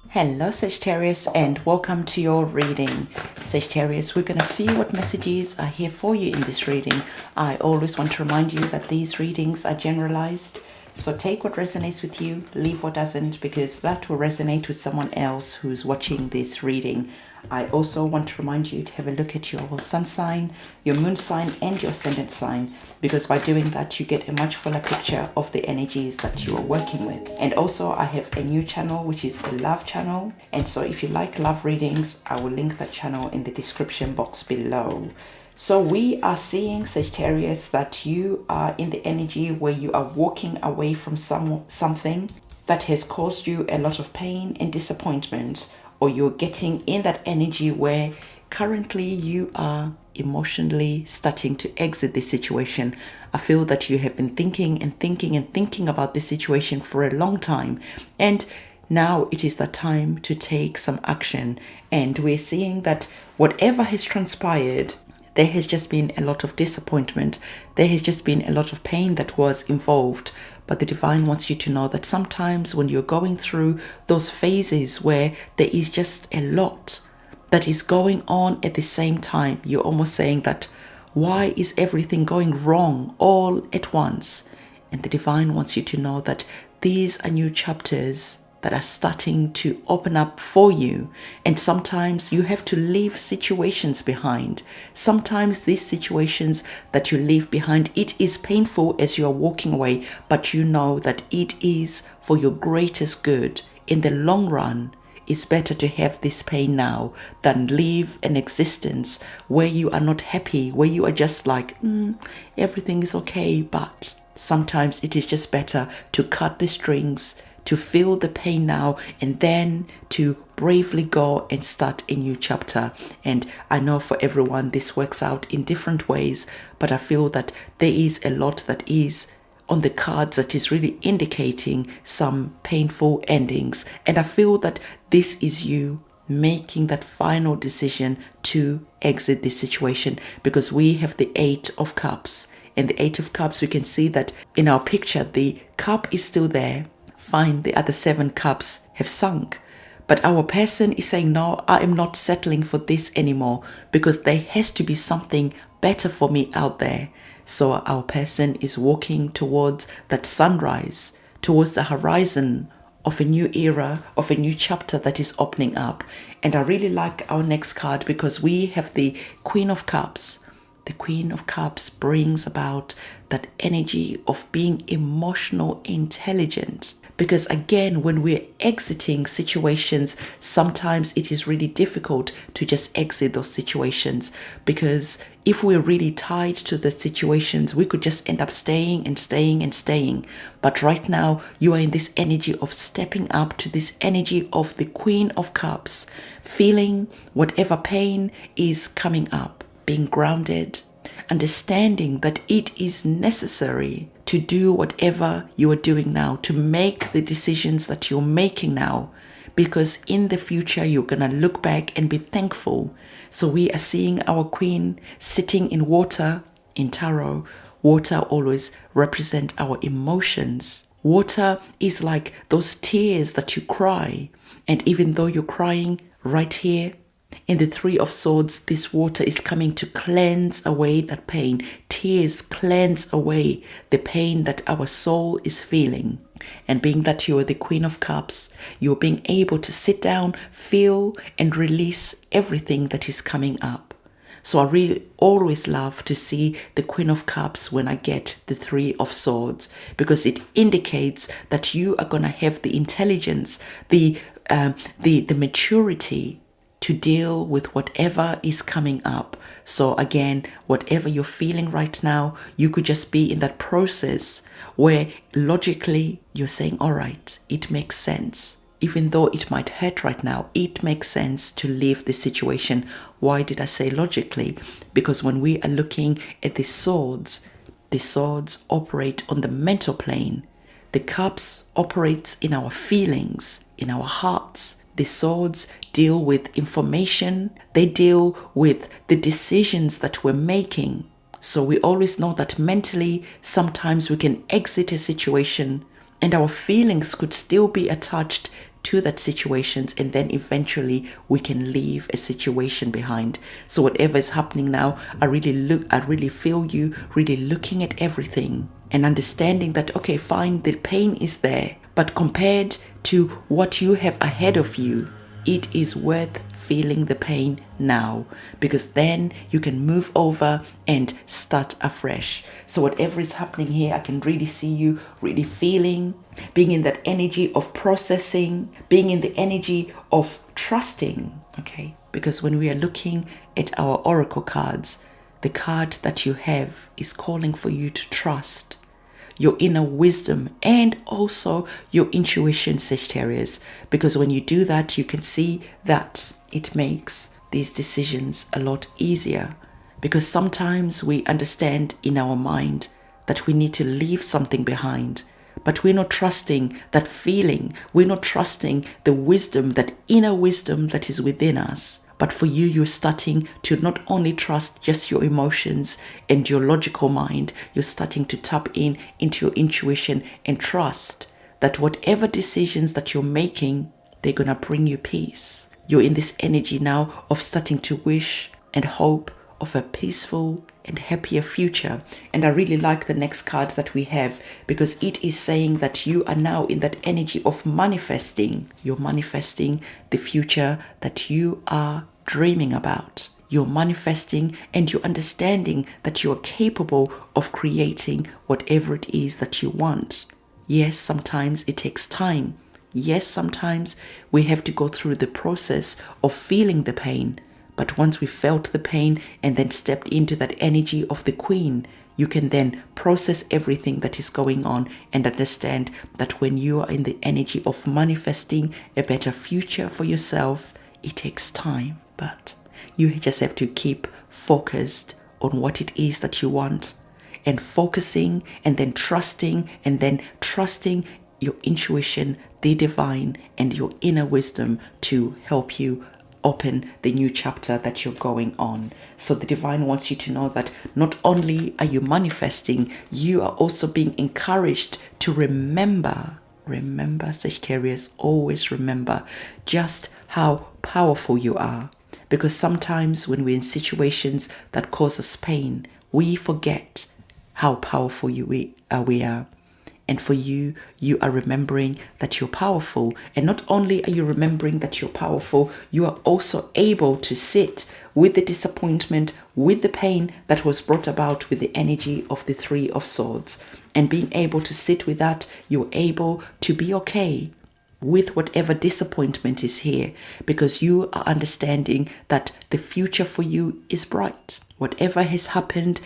Hello Sagittarius and welcome to your reading. Sagittarius, we're going to see what messages are here for you in this reading. I always want to remind you that these readings are generalized. So take what resonates with you, leave what doesn't, because that will resonate with someone else who's watching this reading. I also want to remind you to have a look at your sun sign, your moon sign, and your ascendant sign, because by doing that, you get a much fuller picture of the energies that you are working with. And also, I have a new channel, which is a love channel. And so if you like love readings, I will link that channel in the description box below. So we are seeing, Sagittarius, that you are in the energy where you are walking away from something that has caused you a lot of pain and disappointment, or you're getting in that energy where currently you are emotionally starting to exit this situation. I feel that you have been thinking and thinking and thinking about this situation for a long time, and now it is the time to take some action. And we're seeing that whatever has transpired, there has just been a lot of disappointment. There has just been a lot of pain that was involved. But the divine wants you to know that sometimes when you're going through those phases where there is just a lot that is going on at the same time, you're almost saying that, why is everything going wrong all at once? And the divine wants you to know that these are new chapters that are starting to open up for you. And sometimes you have to leave situations behind. Sometimes these situations that you leave behind, it is painful as you are walking away, but you know that it is for your greatest good. In the long run, it's better to have this pain now than live an existence where you are not happy, where you are just like, everything is okay. But sometimes it is just better to cut the strings, to feel the pain now, and then to bravely go and start a new chapter. And I know for everyone this works out in different ways, but I feel that there is a lot that is on the cards that is really indicating some painful endings. And I feel that this is you making that final decision to exit this situation, because we have the Eight of Cups. And the Eight of Cups, we can see that in our picture, the cup is still there. Fine, the other 7 cups have sunk. But our person is saying, no, I am not settling for this anymore, because there has to be something better for me out there. So our person is walking towards that sunrise, towards the horizon of a new era, of a new chapter that is opening up. And I really like our next card because we have the Queen of Cups. The Queen of Cups brings about that energy of being emotional intelligent. Because again, when we're exiting situations, sometimes it is really difficult to just exit those situations, because if we're really tied to the situations, we could just end up staying and staying and staying. But right now, you are in this energy of stepping up to this energy of the Queen of Cups, feeling whatever pain is coming up, being grounded, understanding that it is necessary to do whatever you are doing now, to make the decisions that you're making now, because in the future you're gonna look back and be thankful. So we are seeing our queen sitting in water. In tarot, water always represent our emotions. Water is like those tears that you cry, and even though you're crying right here in the Three of Swords, this water is coming to cleanse away that pain. Tears cleanse away the pain that our soul is feeling. And being that you are the Queen of Cups, you're being able to sit down, feel, and release everything that is coming up. So I really always love to see the Queen of Cups when I get the Three of Swords, because it indicates that you are going to have the intelligence, the maturity to deal with whatever is coming up. So again, whatever you're feeling right now, you could just be in that process where logically you're saying, all right, it makes sense. Even though it might hurt right now, it makes sense to leave the situation. Why did I say logically? Because when we are looking at the swords operate on the mental plane. The cups operates in our feelings, in our hearts. The swords deal with information. They deal with the decisions that we're making. So we always know that mentally, sometimes we can exit a situation and our feelings could still be attached to that situations, and then eventually we can leave a situation behind. So whatever is happening now, I really feel you really looking at everything and understanding that, okay, fine, the pain is there, but compared to what you have ahead of you, it is worth feeling the pain now, because then you can move over and start afresh. So whatever is happening here, I can really see you really feeling, being in that energy of processing, being in the energy of trusting, okay? Because when we are looking at our oracle cards, the card that you have is calling for you to trust your inner wisdom and also your intuition, Sagittarius. Because when you do that, you can see that it makes these decisions a lot easier. Because sometimes we understand in our mind that we need to leave something behind, but we're not trusting that feeling. We're not trusting the wisdom, that inner wisdom that is within us. But for you, you're starting to not only trust just your emotions and your logical mind, you're starting to tap into your intuition and trust that whatever decisions that you're making, they're going to bring you peace. You're in this energy now of starting to wish and hope of a peaceful and happier future. And I really like the next card that we have, because it is saying that you are now in that energy of manifesting. You're manifesting the future that you are dreaming about. You're manifesting and you're understanding that you are capable of creating whatever it is that you want. Yes, sometimes it takes time. Yes, sometimes we have to go through the process of feeling the pain. But once we felt the pain and then stepped into that energy of the Queen, you can then process everything that is going on and understand that when you are in the energy of manifesting a better future for yourself, it takes time. But you just have to keep focused on what it is that you want, and focusing and then trusting your intuition, the divine, and your inner wisdom to help you open the new chapter that you're going on. So the divine wants you to know that not only are you manifesting, you are also being encouraged to remember, Sagittarius, always remember just how powerful you are. Because sometimes when we're in situations that cause us pain, we forget how powerful we are. And for you, you are remembering that you're powerful. And not only are you remembering that you're powerful, you are also able to sit with the disappointment, with the pain that was brought about with the energy of the Three of Swords. And being able to sit with that, you're able to be okay with whatever disappointment is here, because you are understanding that the future for you is bright. Whatever has happened,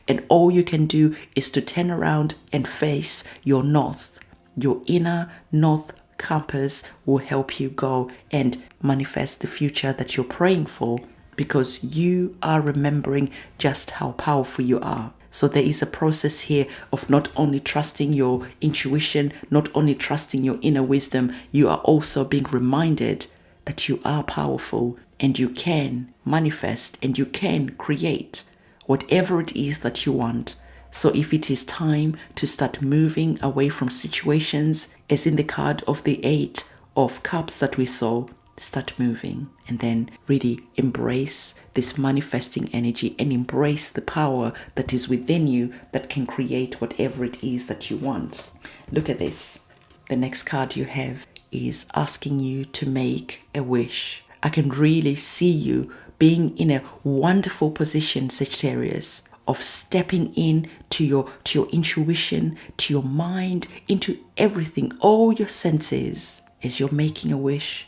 and all you can do is to turn around and face your north. Your inner north compass will help you go and manifest the future that you're praying for, because you are remembering just how powerful you are. So there is a process here of not only trusting your intuition, not only trusting your inner wisdom, you are also being reminded that you are powerful and you can manifest and you can create whatever it is that you want. So if it is time to start moving away from situations, as in the card of the Eight of Cups that we saw, start moving and then really embrace this manifesting energy and embrace the power that is within you that can create whatever it is that you want. Look at this. The next card you have is asking you to make a wish. I can really see you being in a wonderful position, Sagittarius, of stepping in to your intuition, to your mind, into everything, all your senses, as you're making a wish,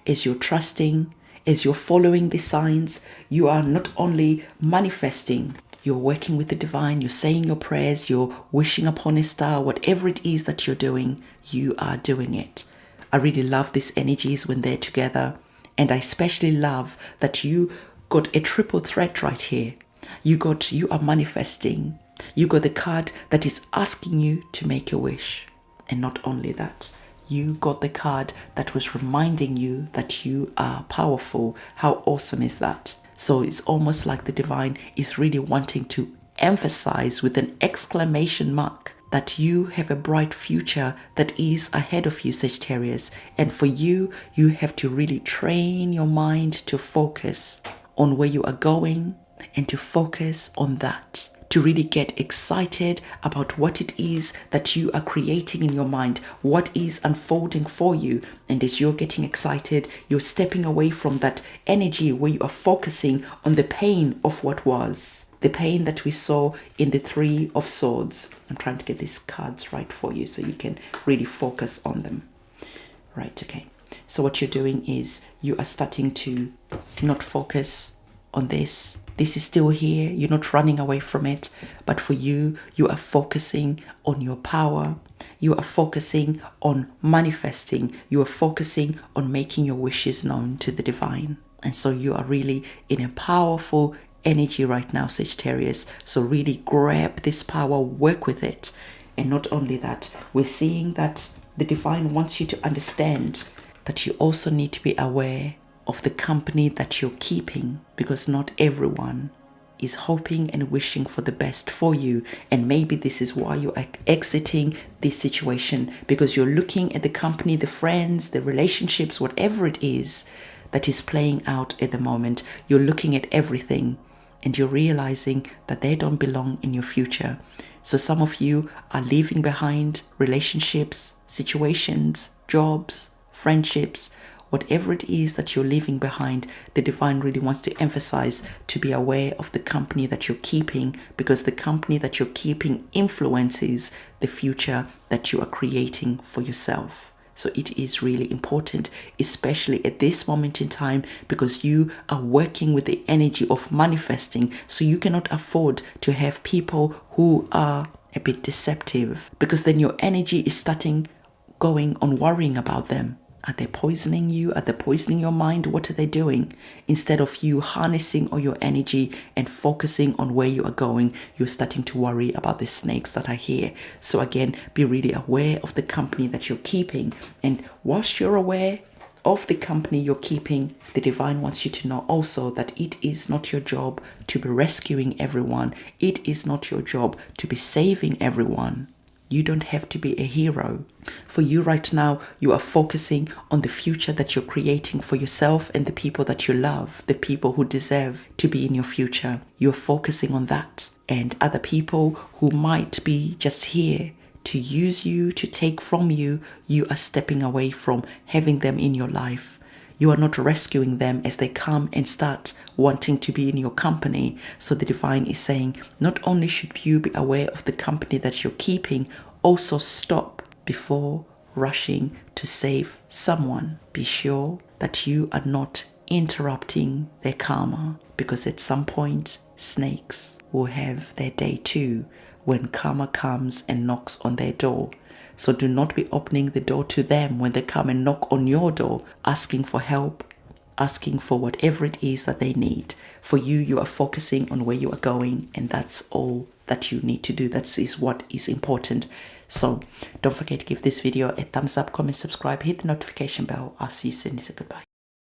as you're trusting, as you're following the signs. You are not only manifesting, you're working with the divine, you're saying your prayers, you're wishing upon a star, whatever it is that you're doing, you are doing it. I really love these energies when they're together. And I especially love that you got a triple threat right here. You are manifesting. You got the card that is asking you to make a wish. And not only that, you got the card that was reminding you that you are powerful. How awesome is that? So it's almost like the divine is really wanting to emphasize with an exclamation mark that you have a bright future that is ahead of you, Sagittarius. And for you, you have to really train your mind to focus on where you are going and to focus on that. To really get excited about what it is that you are creating in your mind, what is unfolding for you. And as you're getting excited, you're stepping away from that energy where you are focusing on the pain of what was. The pain that we saw in the Three of Swords. I'm trying to get these cards right for you so you can really focus on them. Right, okay. So what you're doing is you are starting to not focus on this. This is still here. You're not running away from it. But for you, you are focusing on your power. You are focusing on manifesting. You are focusing on making your wishes known to the divine. And so you are really in a powerful energy right now, Sagittarius. So really grab this power, work with it. And not only that, we're seeing that the divine wants you to understand that you also need to be aware of the company that you're keeping, because not everyone is hoping and wishing for the best for you. And maybe this is why you are exiting this situation, because you're looking at the company, the friends, the relationships, whatever it is that is playing out at the moment. You're looking at everything and you're realizing that they don't belong in your future. So some of you are leaving behind relationships, situations, jobs, friendships, whatever it is that you're leaving behind. The divine really wants to emphasize to be aware of the company that you're keeping, because the company that you're keeping influences the future that you are creating for yourself. So it is really important, especially at this moment in time, because you are working with the energy of manifesting. So you cannot afford to have people who are a bit deceptive, because then your energy is starting going on worrying about them. Are they poisoning you? Are they poisoning your mind? What are they doing? Instead of you harnessing all your energy and focusing on where you are going, you're starting to worry about the snakes that are here. So again, be really aware of the company that you're keeping. And whilst you're aware of the company you're keeping, the divine wants you to know also that it is not your job to be rescuing everyone. It is not your job to be saving everyone. You don't have to be a hero. For you right now, you are focusing on the future that you're creating for yourself and the people that you love, the people who deserve to be in your future. You're focusing on that. And other people who might be just here to use you, to take from you, you are stepping away from having them in your life. You are not rescuing them as they come and start wanting to be in your company. So the divine is saying, not only should you be aware of the company that you're keeping, also stop before rushing to save someone. Be sure that you are not interrupting their karma, because at some point, snakes will have their day too when karma comes and knocks on their door. So do not be opening the door to them when they come and knock on your door, asking for help, asking for whatever it is that they need. For you, you are focusing on where you are going, and that's all that you need to do. That is what is important. So don't forget to give this video a thumbs up, comment, subscribe, hit the notification bell. I'll see you soon. Goodbye.